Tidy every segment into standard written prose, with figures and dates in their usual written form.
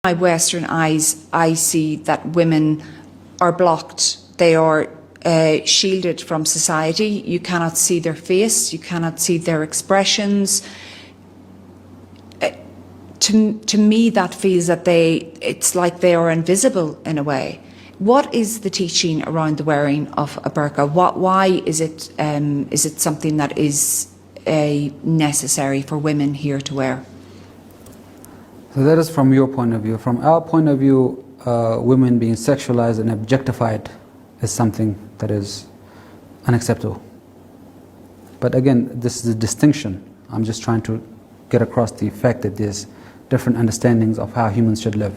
My Western eyes, I see that women are blocked. They are shielded from society. You cannot see their face. You cannot see their expressions. To me, that feels that it's like they are invisible in a way. What is the teaching around the wearing of a burqa? Why is it something that is necessary for women here to wear? So that is from your point of view. From our point of view, women being sexualized and objectified is something that is unacceptable. But again, this is a distinction. I'm just trying to get across the fact that there's different understandings of how humans should live.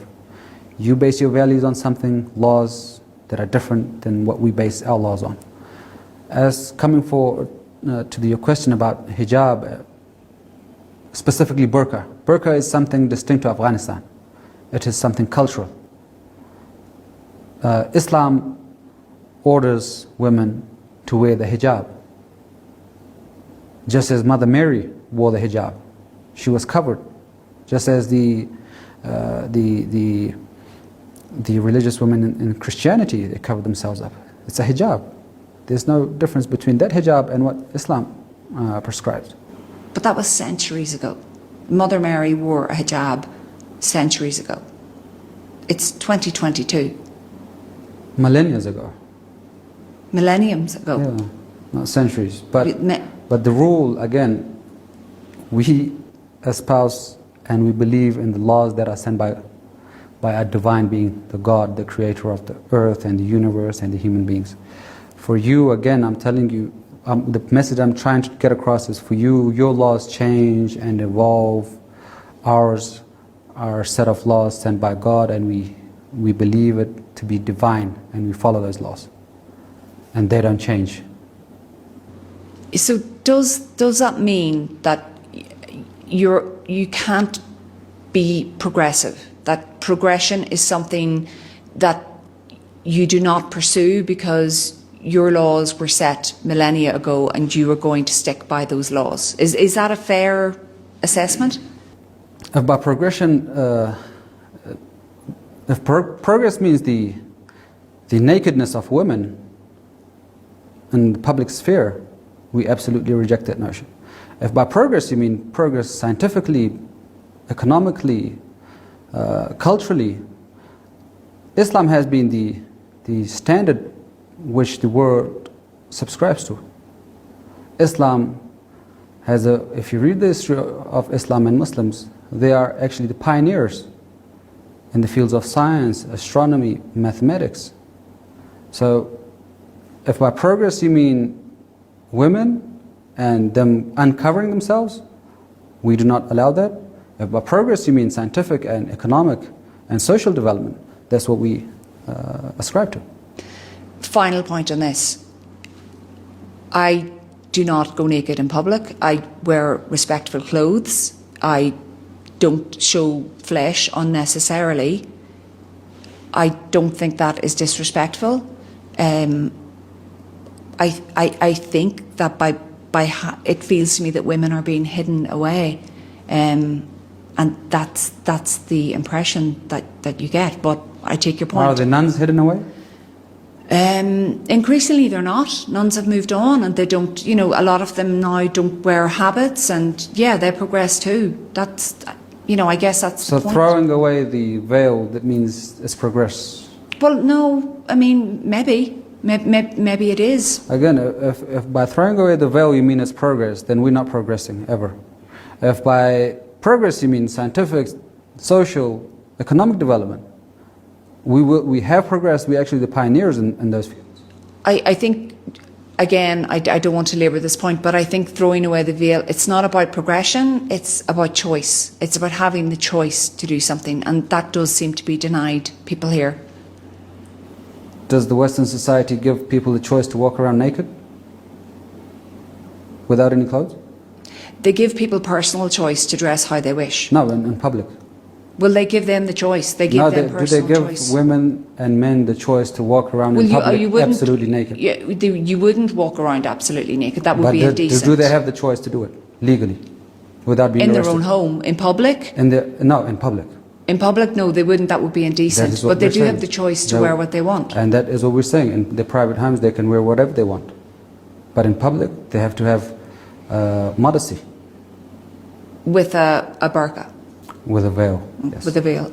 You base your values on something, laws that are different than what we base our laws on. As coming forward to your question about hijab, specifically burqa. Burqa is something distinct to Afghanistan. It is something cultural. Islam orders women to wear the hijab. Just as Mother Mary wore the hijab, she was covered. Just as the religious women in Christianity, they cover themselves up. It's a hijab. There's no difference between that hijab and what Islam prescribes. But that was centuries ago. Mother Mary wore a hijab centuries ago. It's 2022. Millennia ago. Millenniums ago. Yeah, not centuries. But the rule, again, we espouse and we believe in the laws that are sent by a divine being, the God, the creator of the earth and the universe and the human beings. For you, again, I'm telling you, the message I'm trying to get across is for you, your laws change and evolve. Ours are a set of laws sent by God, and we believe it to be divine, and we follow those laws. And they don't change. So does that mean that you can't be progressive? That progression is something that you do not pursue because your laws were set millennia ago and you are going to stick by those laws. Is that a fair assessment? By progression, if progress means the nakedness of women in the public sphere, we absolutely reject that notion. If by progress you mean progress scientifically, economically, culturally, Islam has been the standard which the world subscribes to. Islam has if you read the history of Islam and Muslims, they are actually the pioneers in the fields of science, astronomy, mathematics. So if by progress you mean women and them uncovering themselves, we do not allow that. If by progress you mean scientific and economic and social development, that's what we ascribe to. Final point on this. I do not go naked in public. I wear respectful clothes. I don't show flesh unnecessarily. I don't think that is disrespectful. I think that it feels to me that women are being hidden away, and that's the impression that you get. But I take your point. Are the nuns hidden away? Increasingly they're not. Nuns have moved on and they don't, a lot of them now don't wear habits, and yeah, they progress too. That's, I guess that's the point. So throwing away the veil, that means it's progress? Well, no, I mean, maybe it is. Again, if by throwing away the veil you mean it's progress, then we're not progressing ever. If by progress you mean scientific, social, economic development, we have progressed. We're actually the pioneers in those fields. I think, again, I don't want to labour this point, but I think throwing away the veil, it's not about progression, it's about choice. It's about having the choice to do something, and that does seem to be denied people here. Does the Western society give people the choice to walk around naked? Without any clothes? They give people personal choice to dress how they wish. No, in public. Will they give them the choice? They give them personal choice. Do they give women and men the choice to walk around in public absolutely naked? Yeah, you wouldn't walk around absolutely naked. That would be indecent. Do they have the choice to do it legally, without being arrested? In their own home, in public? No, in public. In public, no, they wouldn't. That would be That indecent. is what But they we're do saying. have the choice to No. wear what they want. And that is what we're saying. In their private homes, they can wear whatever they want. But in public, they have to have modesty. With a burqa, With a veil, yes. with a veil.